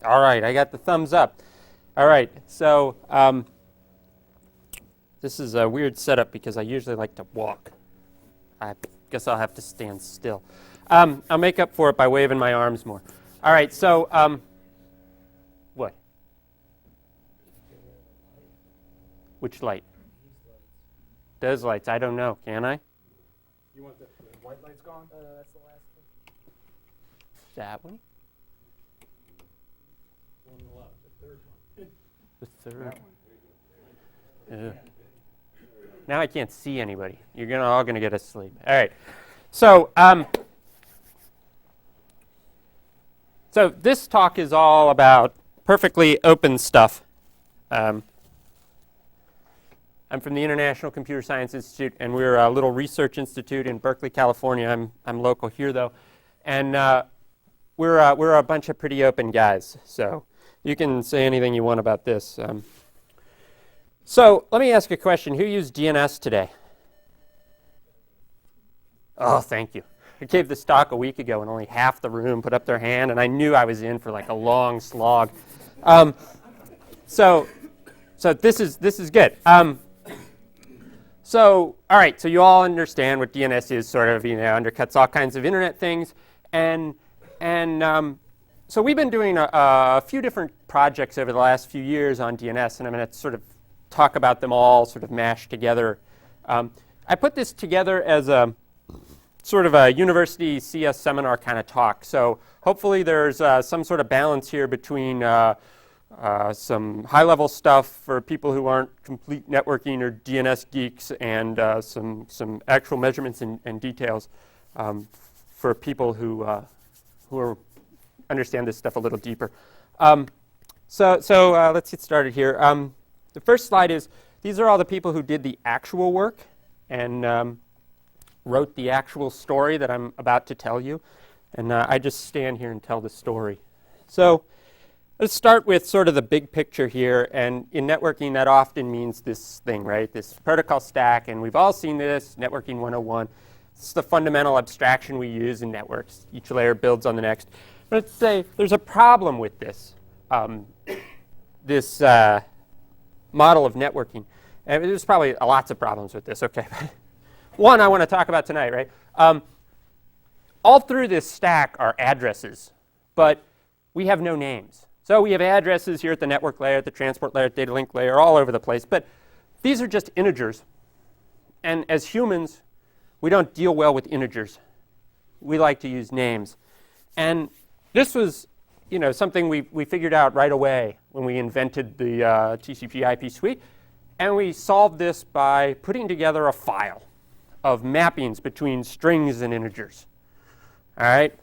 All right, I got the thumbs up. All right, so this is a weird setup because I usually like to walk. I guess I'll have to stand still. I'll make up for it by waving my arms more. All right, so what? Which light? Those lights, I don't know. Can I? You want the white lights gone? That's the last one. That one? One on the left, the third one. The third. That one. Now I can't see anybody. You're all gonna get asleep. All right. So so this talk is all about perfectly open stuff. I'm from the International Computer Science Institute, and we're a little research institute in Berkeley, California. I'm local here, though, and we're a bunch of pretty open guys. So you can say anything you want about this. So let me ask a question. Who used DNS today? Oh, thank you. I gave this talk a week ago, and only half the room put up their hand, and I knew I was in for like a long slog. So this is good. So, all right, so you all understand what DNS is, sort of, undercuts all kinds of internet things. And so we've been doing a few different projects over the last few years on DNS, and I'm going to sort of talk about them all sort of mashed together. I put this together as a sort of a university CS seminar kind of talk. So hopefully there's some sort of balance here between some high-level stuff for people who aren't complete networking or DNS geeks, and some actual measurements and details for people who understand this stuff a little deeper. So let's get started here. The first slide is, these are all the people who did the actual work and wrote the actual story that I'm about to tell you. And I just stand here and tell the story. So let's start with sort of the big picture here, and in networking that often means this thing, right? This protocol stack, and we've all seen this, networking 101. It's the fundamental abstraction we use in networks. Each layer builds on the next. Let's say there's a problem with this, this model of networking. And there's probably lots of problems with this, okay. One I want to talk about tonight, right? All through this stack are addresses, but we have no names. So we have addresses here at the network layer, at the transport layer, data link layer, all over the place. But these are just integers. And as humans, we don't deal well with integers. We like to use names. And this was something we figured out right away when we invented the TCP/IP suite. And we solved this by putting together a file of mappings between strings and integers. All right?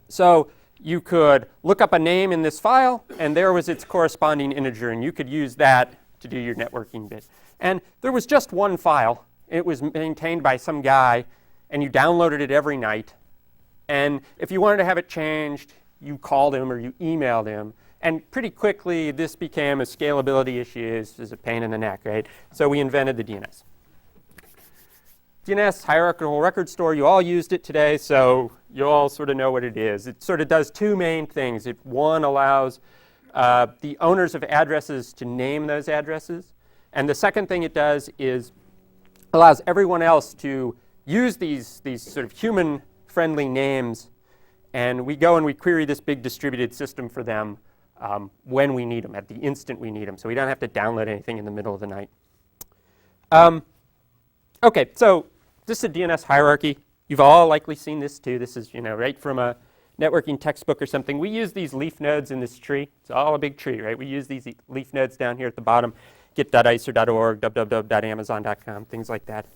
So you could look up a name in this file, and there was its corresponding integer, and you could use that to do your networking bit. And there was just one file. It was maintained by some guy, and you downloaded it every night. And if you wanted to have it changed, you called him or you emailed him. And pretty quickly, this became a scalability issue. This is a pain in the neck, right? So we invented the DNS. DNS Hierarchical Record Store, you all used it today, so you all sort of know what it is. It sort of does two main things. One allows the owners of addresses to name those addresses. And the second thing it does is allows everyone else to use these sort of human-friendly names. And we go and we query this big distributed system for them when we need them, at the instant we need them. So we don't have to download anything in the middle of the night. OK, so this is a DNS hierarchy. You've all likely seen this too. This is right from a networking textbook or something. We use these leaf nodes in this tree. It's all a big tree, right? We use these leaf nodes down here at the bottom, git.icer.org, www.amazon.com, things like that.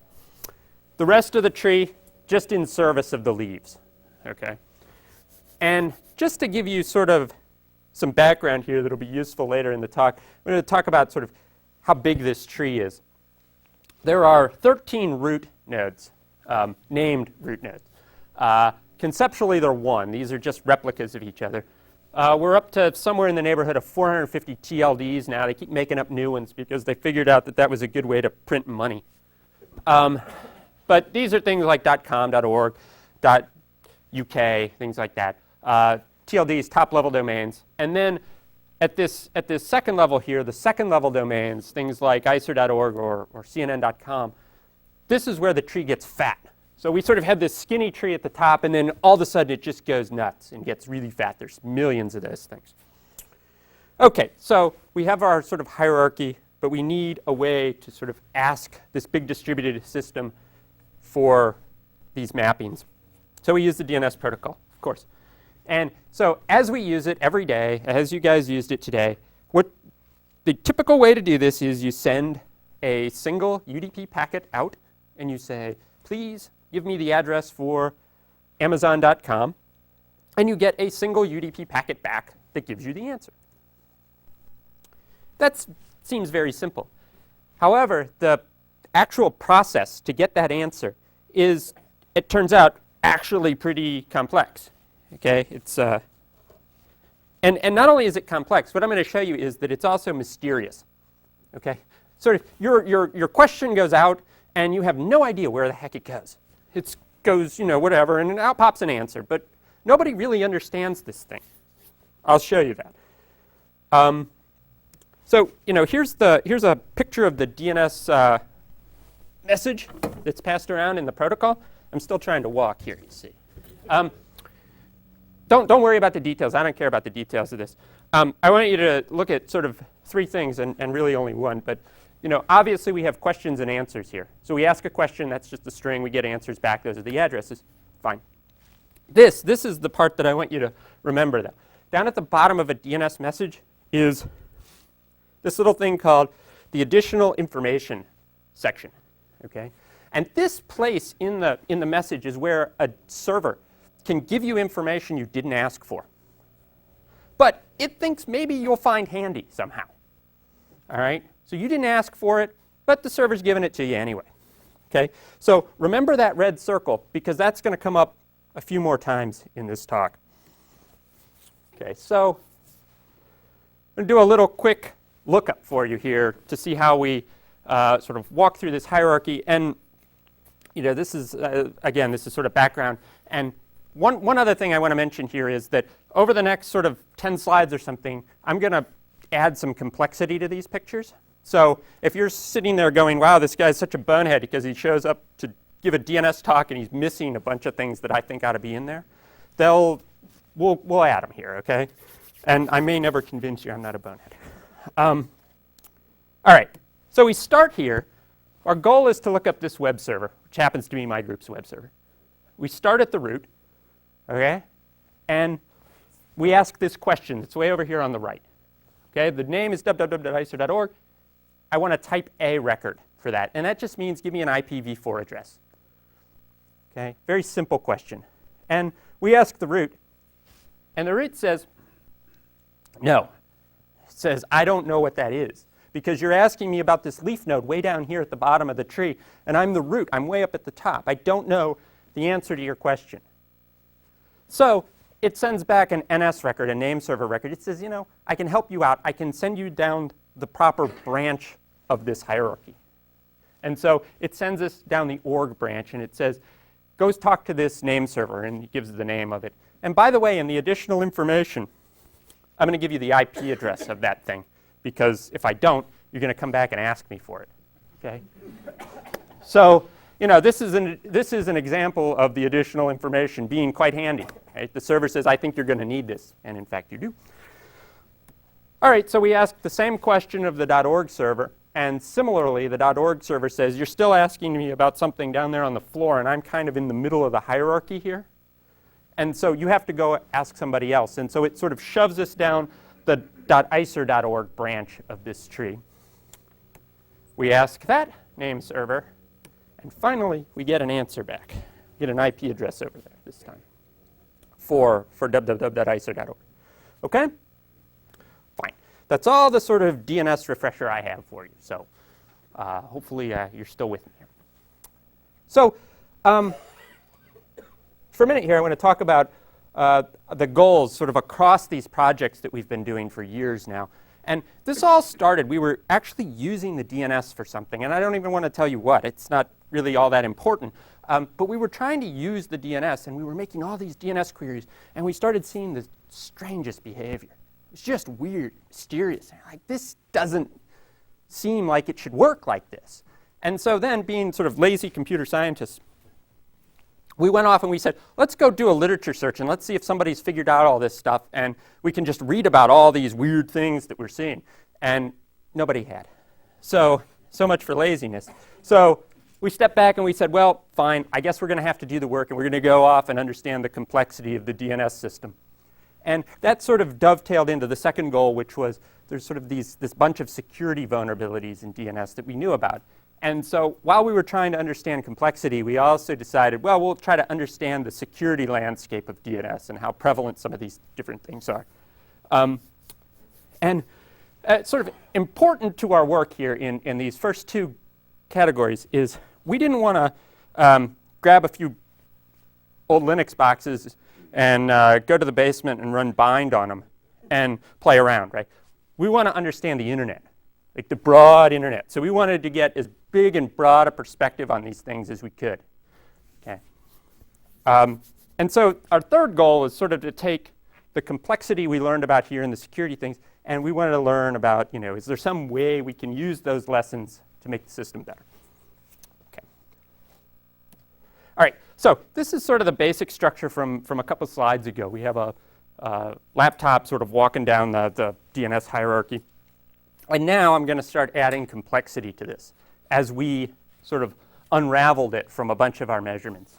The rest of the tree, just in service of the leaves, OK? And just to give you sort of some background here that'll be useful later in the talk, we're going to talk about sort of how big this tree is. There are 13 root nodes, named root nodes. Conceptually, they're one. These are just replicas of each other. We're up to somewhere in the neighborhood of 450 TLDs now. They keep making up new ones because they figured out that that was a good way to print money. But these are things like .com, .org, .uk, things like that. TLDs, top-level domains. And then at this second level here, the second-level domains, things like iser.org or cnn.com, this is where the tree gets fat. So we sort of have this skinny tree at the top, and then all of a sudden it just goes nuts and gets really fat. There's millions of those things. OK, so we have our sort of hierarchy, but we need a way to sort of ask this big distributed system for these mappings. So we use the DNS protocol, of course. And so as we use it every day, as you guys used it today, what the typical way to do this is you send a single UDP packet out, and you say, please give me the address for Amazon.com, and you get a single UDP packet back that gives you the answer. That seems very simple. However, the actual process to get that answer is, it turns out, actually pretty complex. Okay, it's and not only is it complex, what I'm going to show you is that it's also mysterious. Okay, sort of your question goes out, and you have no idea where the heck it goes. It goes, you know, whatever, and out pops an answer, but nobody really understands this thing. I'll show you that. So, you know, here's a picture of the DNS message that's passed around in the protocol. I'm still trying to walk here, you see. Don't worry about the details. I don't care about the details of this. I want you to look at sort of three things, and really only one. But, you know, obviously we have questions and answers here. So we ask a question, that's just a string. We get answers back. Those are the addresses. Fine. This is the part that I want you to remember, though. Down at the bottom of a DNS message is this little thing called the additional information section. Okay? And this place in the message is where a server can give you information you didn't ask for. But it thinks maybe you'll find handy somehow. All right? So you didn't ask for it, but the server's giving it to you anyway. Okay? So remember that red circle, because that's going to come up a few more times in this talk. Okay, so I'm going to do a little quick lookup for you here to see how we sort of walk through this hierarchy. And you know, this is, again, this is sort of background. And one other thing I want to mention here is that over the next sort of 10 slides or something, I'm going to add some complexity to these pictures. So if you're sitting there going, wow, this guy's such a bonehead because he shows up to give a DNS talk and he's missing a bunch of things that I think ought to be in there, we'll add them here, okay? And I may never convince you I'm not a bonehead. All right, so we start here. Our goal is to look up this web server, which happens to be my group's web server. We start at the root, okay? And we ask this question. It's way over here on the right. Okay, the name is www.iser.org. I want to type a record for that. And that just means give me an IPv4 address. Okay, very simple question. And we ask the root. And the root says, no. It says, I don't know what that is. Because you're asking me about this leaf node way down here at the bottom of the tree. And I'm the root. I'm way up at the top. I don't know the answer to your question. So it sends back an NS record, a name server record. It says, you know, I can help you out. I can send you down the proper branch of this hierarchy. And so it sends us down the org branch, and it says, go talk to this name server, and it gives the name of it. And by the way, in the additional information, I'm going to give you the IP address of that thing, because if I don't, you're going to come back and ask me for it. Okay? So, you know, this is an example of the additional information being quite handy. Right? The server says, I think you're going to need this, and in fact, you do. All right, so we ask the same question of the .org server, and similarly, the .org server says, you're still asking me about something down there on the floor, and I'm kind of in the middle of the hierarchy here. And so you have to go ask somebody else. And so it sort of shoves us down the .iser.org branch of this tree. We ask that name server, and finally, we get an answer back. We get an IP address over there this time for www.iser.org. Okay? Fine. That's all the sort of DNS refresher I have for you. So hopefully you're still with me here. So for a minute here, I want to talk about the goals sort of across these projects that we've been doing for years now. And this all started, we were actually using the DNS for something. And I don't even want to tell you what. It's not really all that important. But we were trying to use the DNS, and we were making all these DNS queries. And we started seeing the strangest behavior. It's just weird, mysterious. Like, this doesn't seem like it should work like this. And so then, being sort of lazy computer scientists, we went off and we said, let's go do a literature search and let's see if somebody's figured out all this stuff and we can just read about all these weird things that we're seeing. And nobody had. So much for laziness. So we stepped back and we said, well, fine, I guess we're going to have to do the work and we're going to go off and understand the complexity of the DNS system. And that sort of dovetailed into the second goal, which was there's sort of this bunch of security vulnerabilities in DNS that we knew about. And so while we were trying to understand complexity, we also decided, well, we'll try to understand the security landscape of DNS and how prevalent some of these different things are. Sort of important to our work here in these first two categories is we didn't want to grab a few old Linux boxes and go to the basement and run bind on them and play around, right? We want to understand the internet, like the broad internet. So we wanted to get as big and broad a perspective on these things as we could. Okay. And so our third goal is sort of to take the complexity we learned about here in the security things, and we wanted to learn about, is there some way we can use those lessons to make the system better? Okay. All right, so this is sort of the basic structure from a couple slides ago. We have a laptop sort of walking down the DNS hierarchy. And now I'm going to start adding complexity to this as we sort of unraveled it from a bunch of our measurements.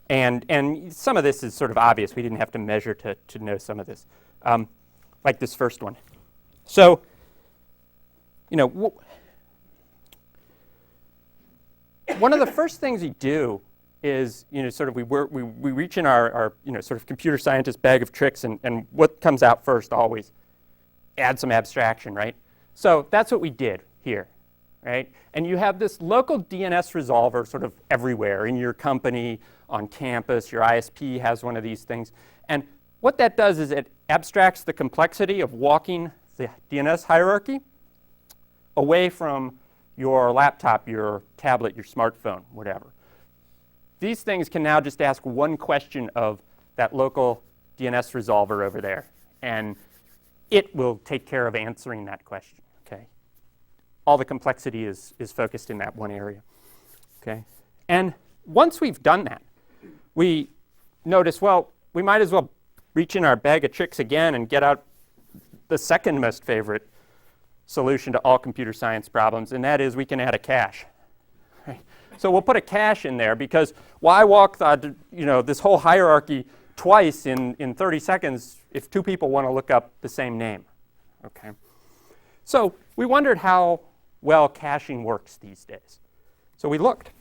And some of this is sort of obvious. We didn't have to measure to know some of this, like this first one. So, one of the first things we do is, sort of we reach in our sort of computer scientist bag of tricks, and what comes out first always, add some abstraction, right? So that's what we did here, right? And you have this local DNS resolver sort of everywhere in your company, on campus. Your ISP has one of these things. And what that does is it abstracts the complexity of walking the DNS hierarchy away from your laptop, your tablet, your smartphone, whatever. These things can now just ask one question of that local DNS resolver over there, and it will take care of answering that question, okay? All the complexity is focused in that one area, okay? And once we've done that, we notice, well, we might as well reach in our bag of tricks again and get out the second most favorite solution to all computer science problems, and that is we can add a cache. Right? So we'll put a cache in there because why walk this whole hierarchy twice in 30 seconds if two people want to look up the same name? Okay. So we wondered how well caching works these days. So we looked,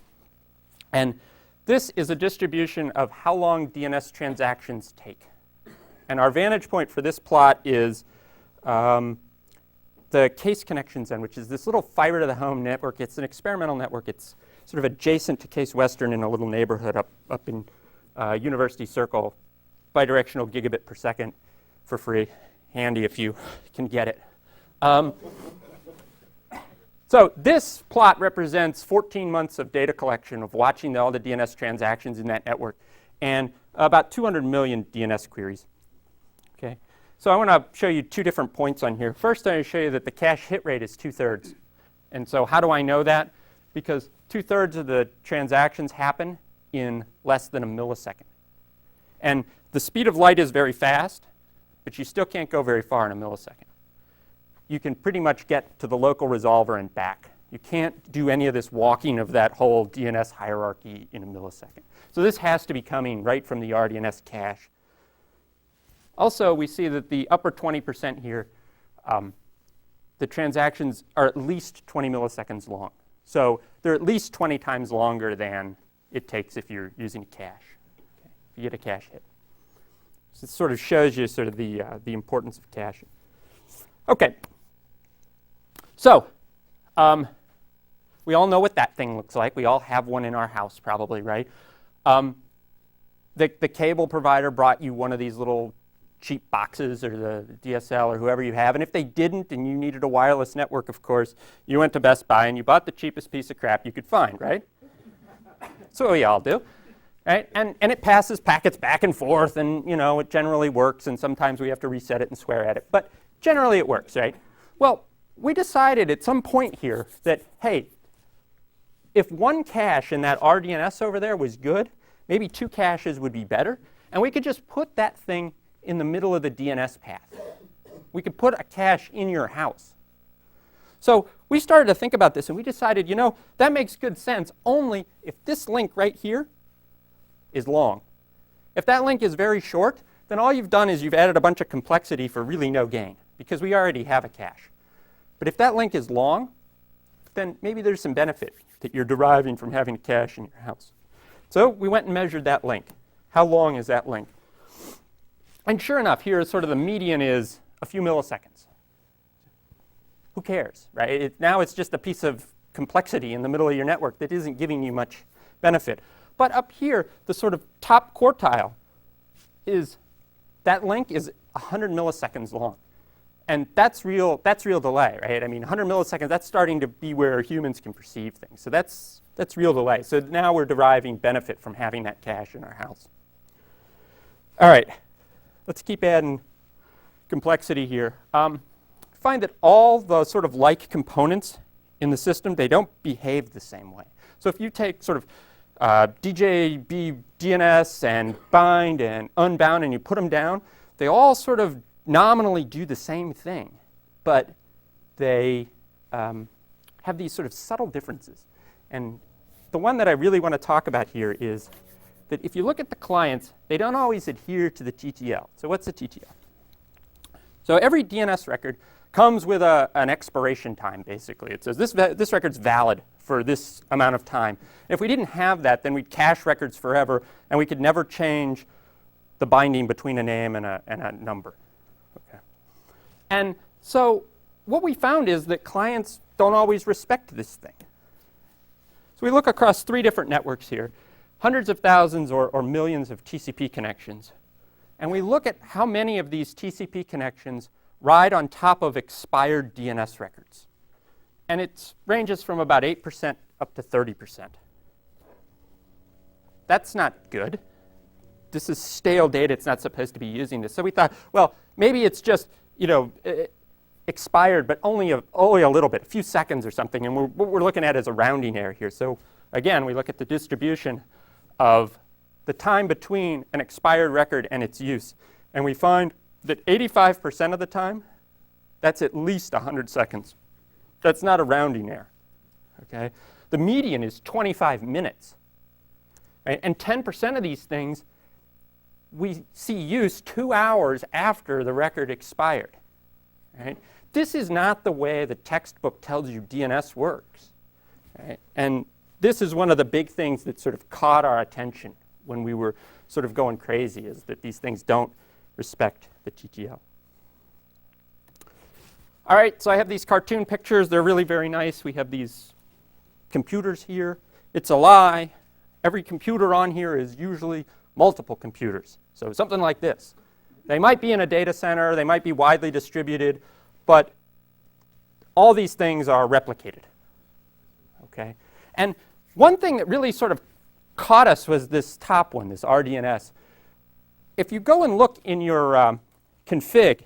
and this is a distribution of how long DNS transactions take. And our vantage point for this plot is the Case Connections End, which is this little fiber to the home network. It's an experimental network. It's sort of adjacent to Case Western in a little neighborhood up in University Circle, bidirectional gigabit per second for free. Handy if you can get it. So this plot represents 14 months of data collection of watching all the DNS transactions in that network and about 200 million DNS queries. Okay. So I want to show you two different points on here. First, I'm going to show you that the cache hit rate is 2/3. And so how do I know that? Because 2/3 of the transactions happen in less than a millisecond. And the speed of light is very fast, but you still can't go very far in a millisecond. You can pretty much get to the local resolver and back. You can't do any of this walking of that whole DNS hierarchy in a millisecond. So this has to be coming right from the RDNS cache. Also, we see that the upper 20% here, the transactions are at least 20 milliseconds long. So they're at least 20 times longer than it takes if you're using a cache, okay, if you get a cache hit. So it sort of shows you sort of the importance of caching. Okay. So we all know what that thing looks like. We all have one in our house probably, right? The cable provider brought you one of these little cheap boxes, or the DSL, or whoever you have. And if they didn't and you needed a wireless network, of course, you went to Best Buy and you bought the cheapest piece of crap you could find, right? That's what we all do. right? And it passes packets back and forth, and it generally works, and sometimes we have to reset it and swear at it. But generally it works, right? Well, we decided at some point here that, hey, if one cache in that RDNS over there was good, maybe 2 caches would be better, and we could just put that thing in the middle of the DNS path. We could put a cache in your house. So we started to think about this, and we decided, that makes good sense only if this link right here is long. If that link is very short, then all you've done is you've added a bunch of complexity for really no gain, because we already have a cache. But if that link is long, then maybe there's some benefit that you're deriving from having a cache in your house. So we went and measured that link. How long is that link? And sure enough, here is sort of the median is a few milliseconds. Who cares, right? Now it's just a piece of complexity in the middle of your network that isn't giving you much benefit. But up here, the sort of top quartile is that link is 100 milliseconds long. And that's real delay, right? I mean, 100 milliseconds, that's starting to be where humans can perceive things. So that's real delay. So now we're deriving benefit from having that cache in our house. All right, let's keep adding complexity here. Find that all the sort of like components in the system, they don't behave the same way. So if you take sort of DJB DNS and bind and unbound and you put them down, they all sort of nominally do the same thing, but they have these sort of subtle differences. And the one that I really want to talk about here is that if you look at the clients, they don't always adhere to the TTL. So what's the TTL? So every DNS record comes with an expiration time, basically. It says this record's valid for this amount of time. And if we didn't have that, then we'd cache records forever, and we could never change the binding between a name and a number. Okay. And so what we found is that clients don't always respect this thing. So we look across 3 different networks here, hundreds of thousands or millions of TCP connections. And we look at how many of these TCP connections ride on top of expired DNS records. And it ranges from about 8% up to 30%. That's not good. This is stale data. It's not supposed to be using this. So we thought, well, maybe it's just, expired, but only a little bit, a few seconds or something. And what we're looking at is a rounding error here. So again, we look at the distribution of the time between an expired record and its use. And we find that 85% of the time, that's at least 100 seconds. That's not a rounding error. Okay? The median is 25 minutes. Right? And 10% of these things, we see use 2 hours after the record expired. Right? This is not the way the textbook tells you DNS works. Right? And this is one of the big things that sort of caught our attention when we were sort of going crazy, is that these things don't respect the TTL. All right, so I have these cartoon pictures. They're really very nice. We have these computers here. It's a lie. Every computer on here is usually multiple computers. So something like this. They might be in a data center. They might be widely distributed. But all these things are replicated. Okay? And one thing that really sort of caught us was this top one, this RDNS. If you go and look in your config,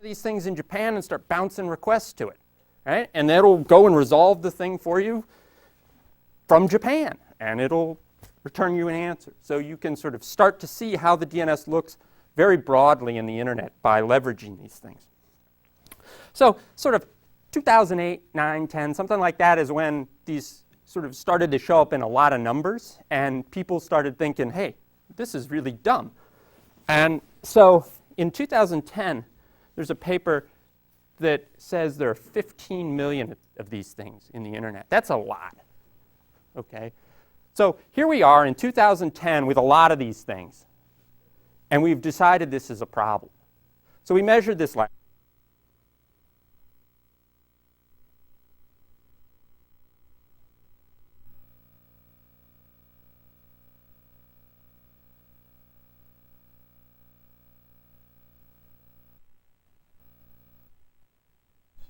these things in Japan and start bouncing requests to it, right? And that'll go and resolve the thing for you from Japan, and it'll return you an answer. So you can sort of start to see how the DNS looks very broadly in the internet by leveraging these things. So sort of 2008, 9, 10, something like that is when these sort of started to show up in a lot of numbers, and people started thinking, hey, this is really dumb. And so in 2010, there's a paper that says there are 15 million of these things in the internet. That's a lot, okay? So here we are in 2010 with a lot of these things, and we've decided this is a problem. So we measured this last.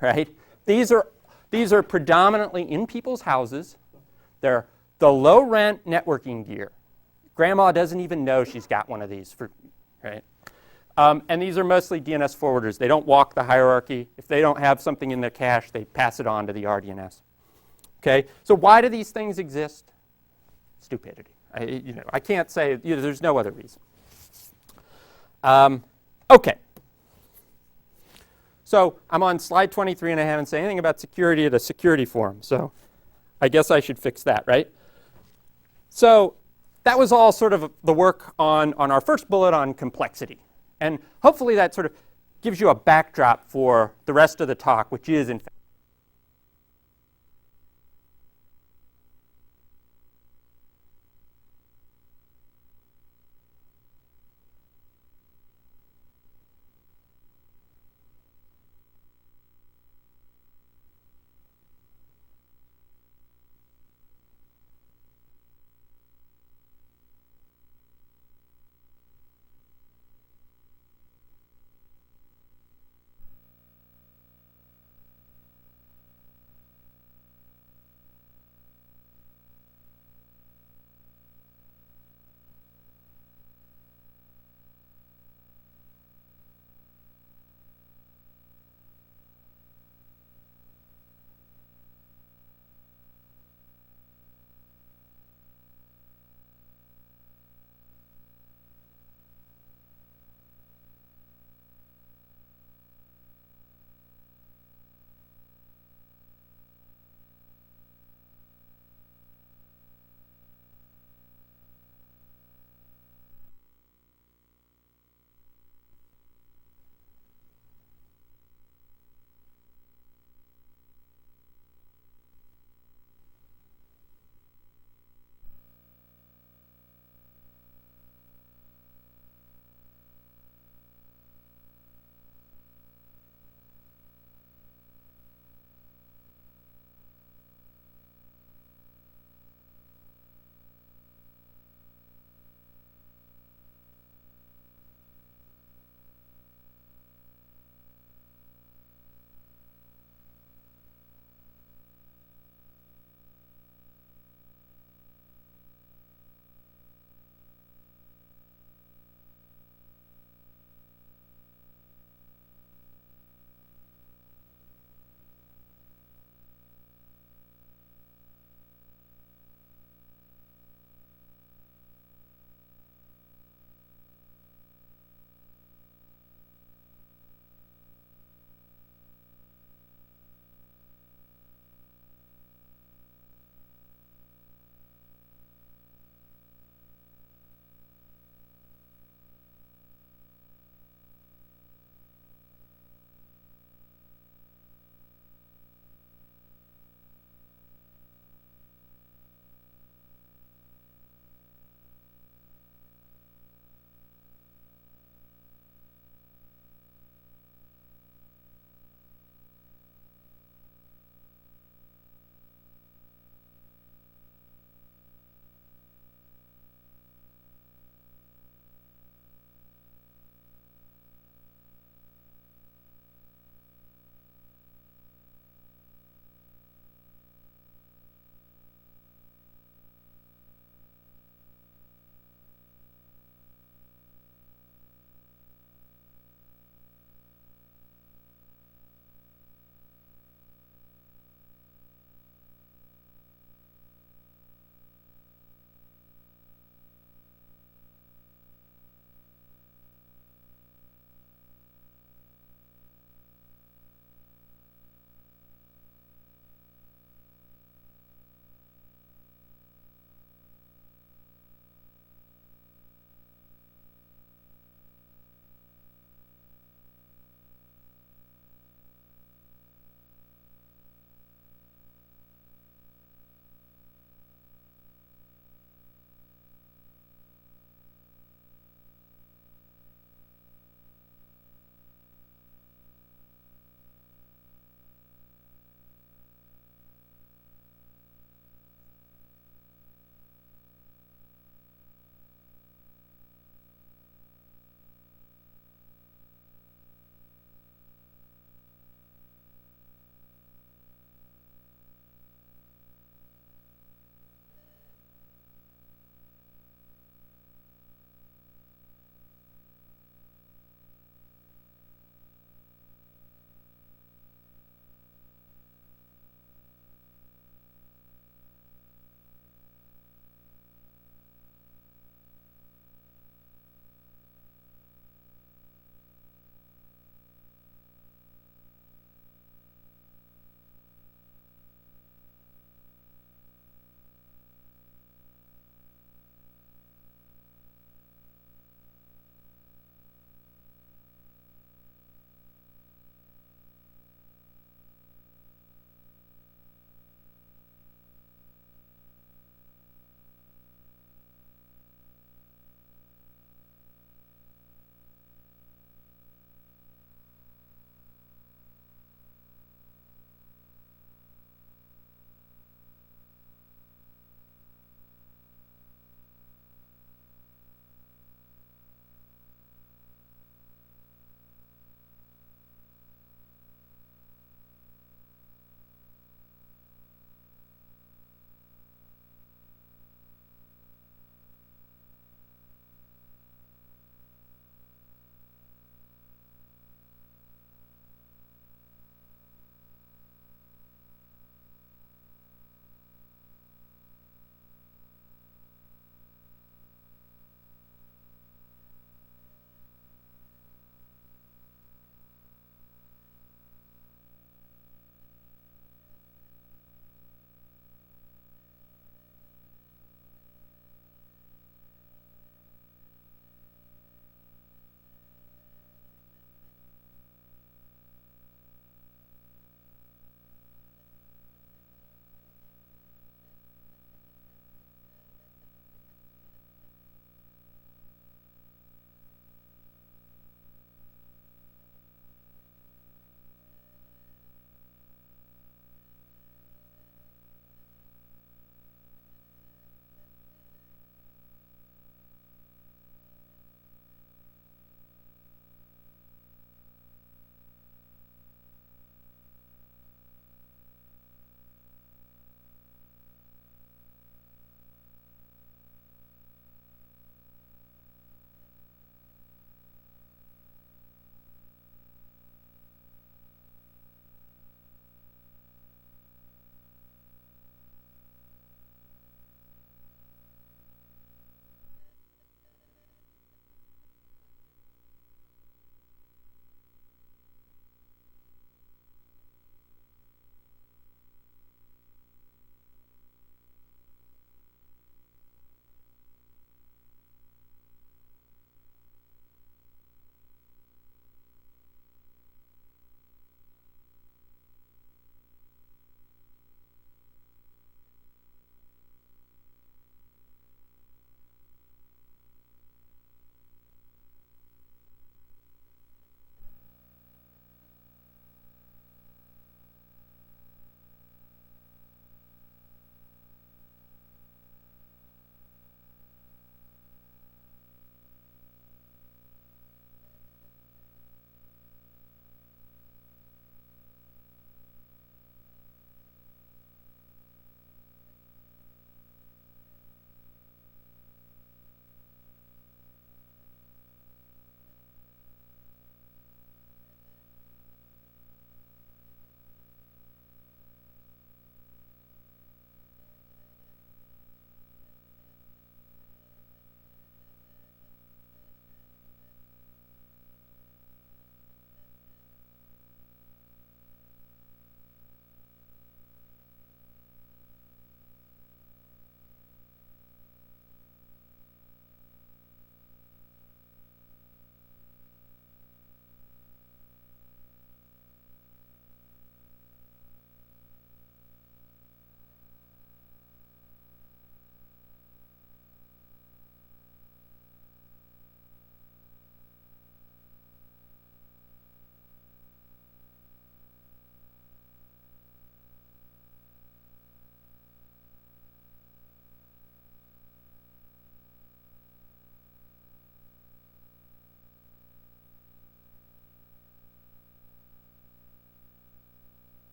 Right? These are predominantly in people's houses. They're the low-rent networking gear. Grandma doesn't even know she's got one of these, right? And these are mostly DNS forwarders. They don't walk the hierarchy. If they don't have something in their cache, they pass it on to the RDNS. Okay? So why do these things exist? Stupidity. I can't say, there's no other reason. Okay. So I'm on slide 23, and I haven't said anything about security at a security forum. So I guess I should fix that, right? So that was all sort of the work on our first bullet on complexity. And hopefully that sort of gives you a backdrop for the rest of the talk, which is, in fact,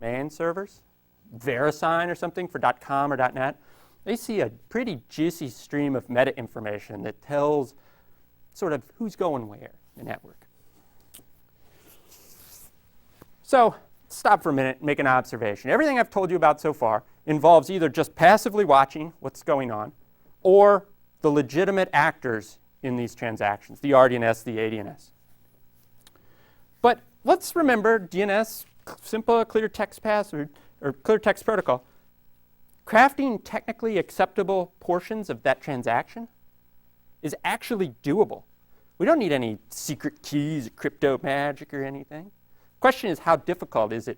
domain servers, VeriSign or something for .com or .net, they see a pretty juicy stream of meta information that tells sort of who's going where in the network. So stop for a minute and make an observation. Everything I've told you about so far involves either just passively watching what's going on or the legitimate actors in these transactions, the RDNS, the ADNS. But let's remember DNS, simple clear text pass or clear text protocol. Crafting technically acceptable portions of that transaction is actually doable. We don't need any secret keys, crypto magic or anything. Question is, how difficult is it?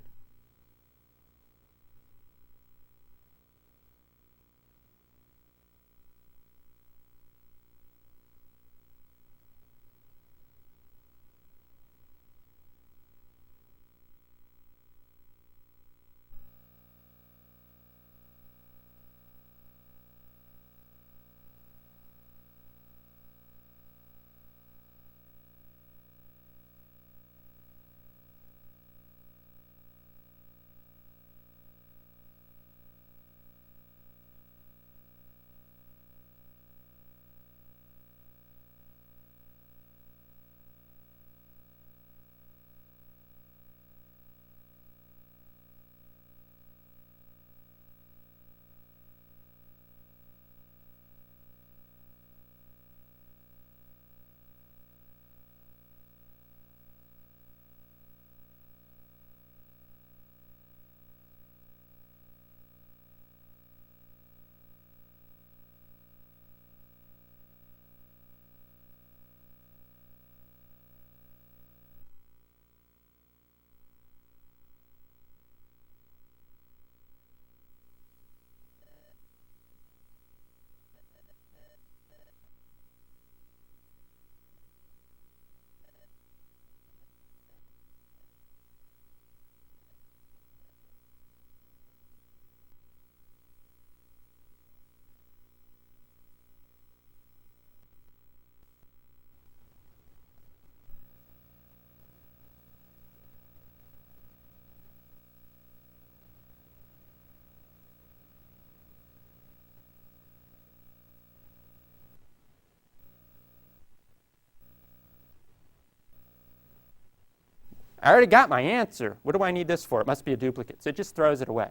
I already got my answer. What do I need this for? It must be a duplicate. So it just throws it away.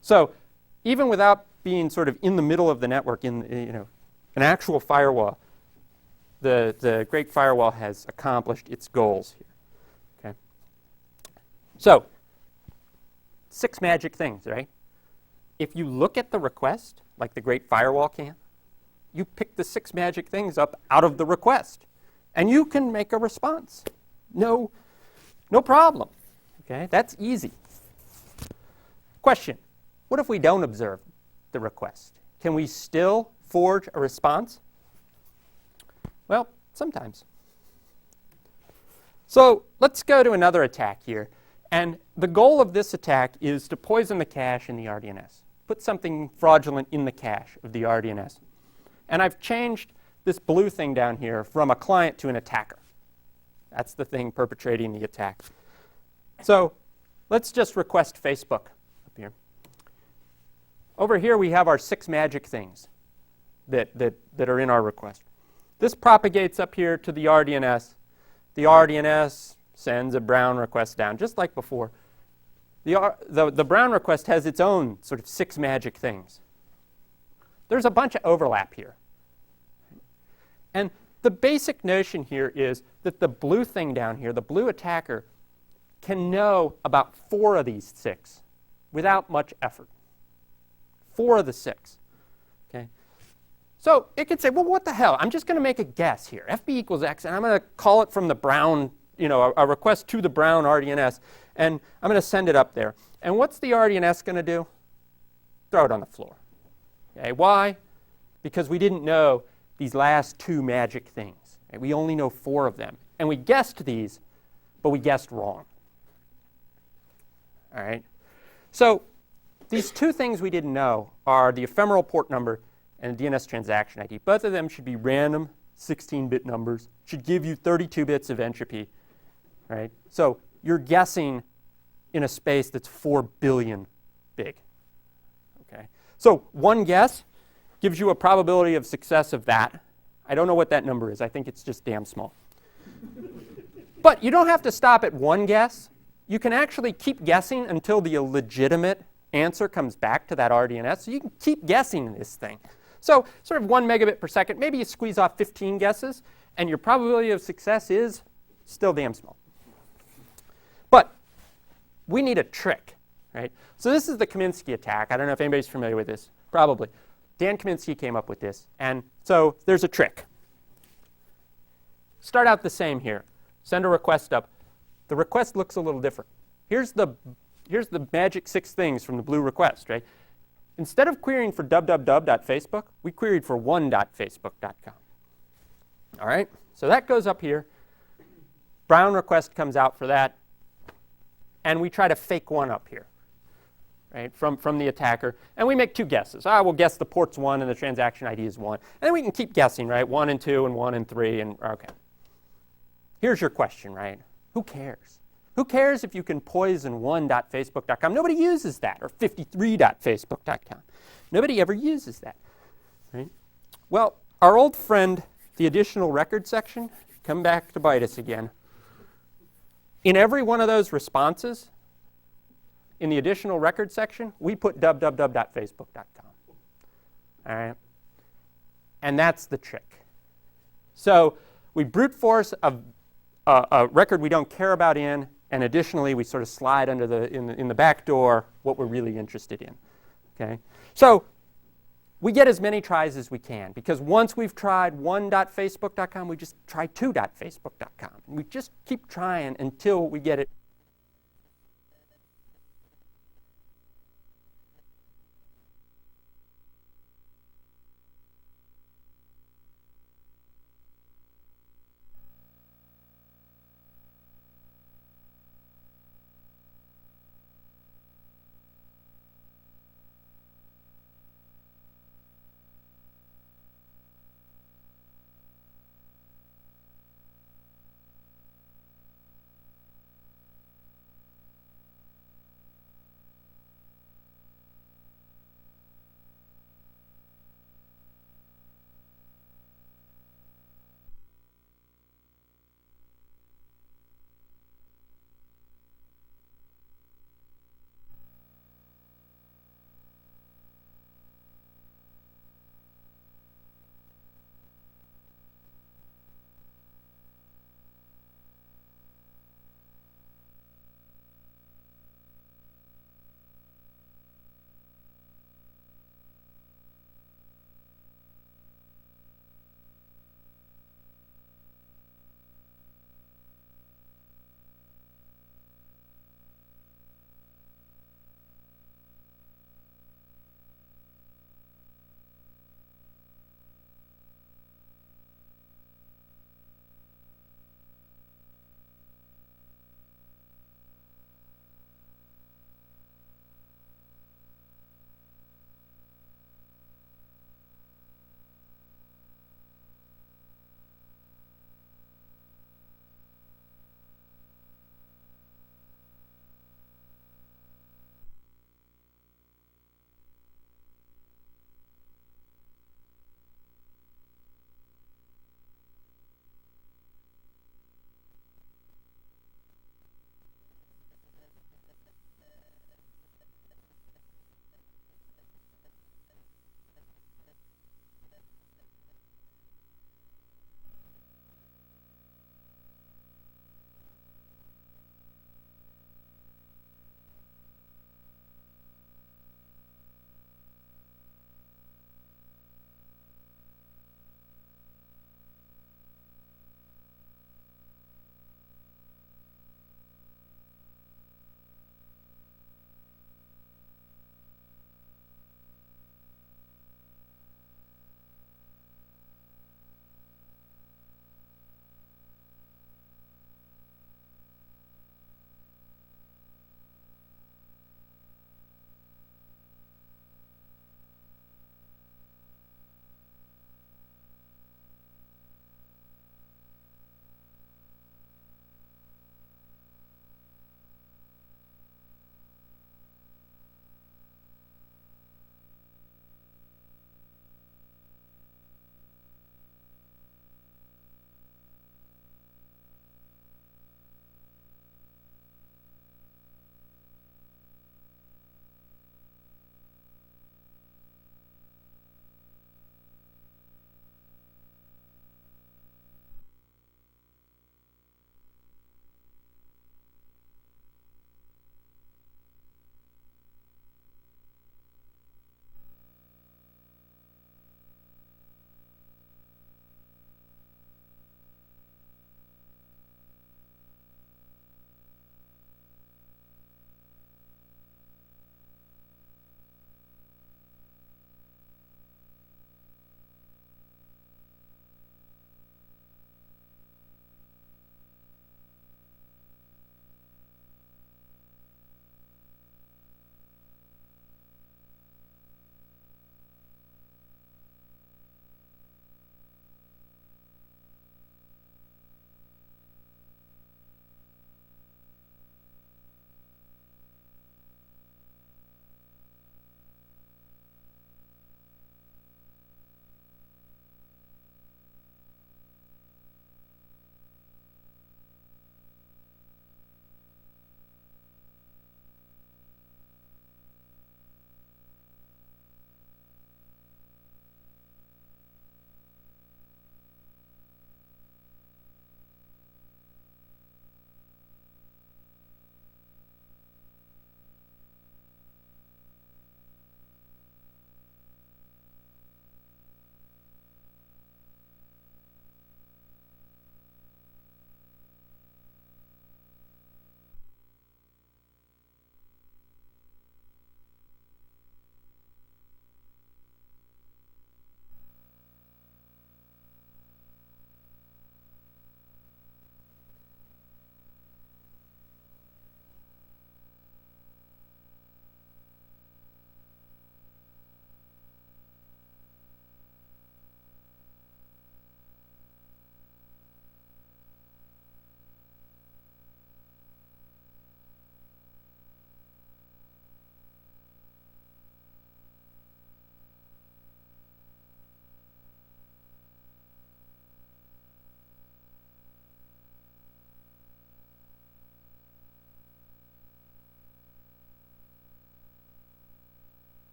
So even without being sort of in the middle of the network, in an actual firewall, the Great Firewall has accomplished its goals here. Okay. So 6 magic things, right? If you look at the request, like the Great Firewall can, you pick the 6 magic things up out of the request, and you can make a response. No problem. Okay, that's easy. Question: what if we don't observe the request? Can we still forge a response? Well, sometimes. So let's go to another attack here. And the goal of this attack is to poison the cache in the RDNS. Put something fraudulent in the cache of the RDNS. And I've changed this blue thing down here from a client to an attacker. That's the thing perpetrating the attack. So let's just request Facebook up here. Over here we have our 6 magic things that are in our request. This propagates up here to the RDNS. The RDNS sends a brown request down, just like before. The brown request has its own sort of 6 magic things. There's a bunch of overlap here. And the basic notion here is that the blue thing down here, the blue attacker, can know about 4 of these 6 without much effort. 4 of the 6. Okay? So it could say, well, what the hell? I'm just going to make a guess here. FB equals X, and I'm going to call it from the brown, a request to the brown RDNS, and I'm going to send it up there. And what's the RDNS going to do? Throw it on the floor. Okay? Why? Because we didn't know these last 2 magic things. Okay? We only know 4 of them. And we guessed these, but we guessed wrong. All right? So these 2 things we didn't know are the ephemeral port number and the DNS transaction ID. Both of them should be random 16-bit numbers, should give you 32 bits of entropy. Right? So you're guessing in a space that's 4 billion big. Okay? So one guess gives you a probability of success of that. I don't know what that number is. I think it's just damn small. But you don't have to stop at one guess. You can actually keep guessing until the legitimate answer comes back to that RDNS. So you can keep guessing this thing. So sort of 1 megabit per second. Maybe you squeeze off 15 guesses, and your probability of success is still damn small. But we need a trick, right? So this is the Kaminsky attack. I don't know if anybody's familiar with this. Probably. Dan Kaminsky came up with this. And so there's a trick. Start out the same here. Send a request up. The request looks a little different. Here's the magic 6 things from the blue request, right? Instead of querying for www.facebook, we queried for 1.facebook.com. All right? So that goes up here. Brown request comes out for that. And we try to fake one up here, right, from the attacker. And we make 2 guesses. We'll guess the port's 1 and the transaction ID is 1. And then we can keep guessing, right, 1 and 2 and 1 and 3. And OK. Here's your question, right? Who cares? Who cares if you can poison 1.facebook.com? Nobody uses that, or 53.facebook.com. Nobody ever uses that, right? Well, our old friend, the additional record section, come back to bite us again. In every one of those responses, in the additional record section, we put www.facebook.com. All right? And that's the trick. So we brute force a record we don't care about in, and additionally, we sort of slide under in the back door what we're really interested in. Okay? So we get as many tries as we can, because once we've tried 1.facebook.com, we just try 2.facebook.com. And we just keep trying until we get it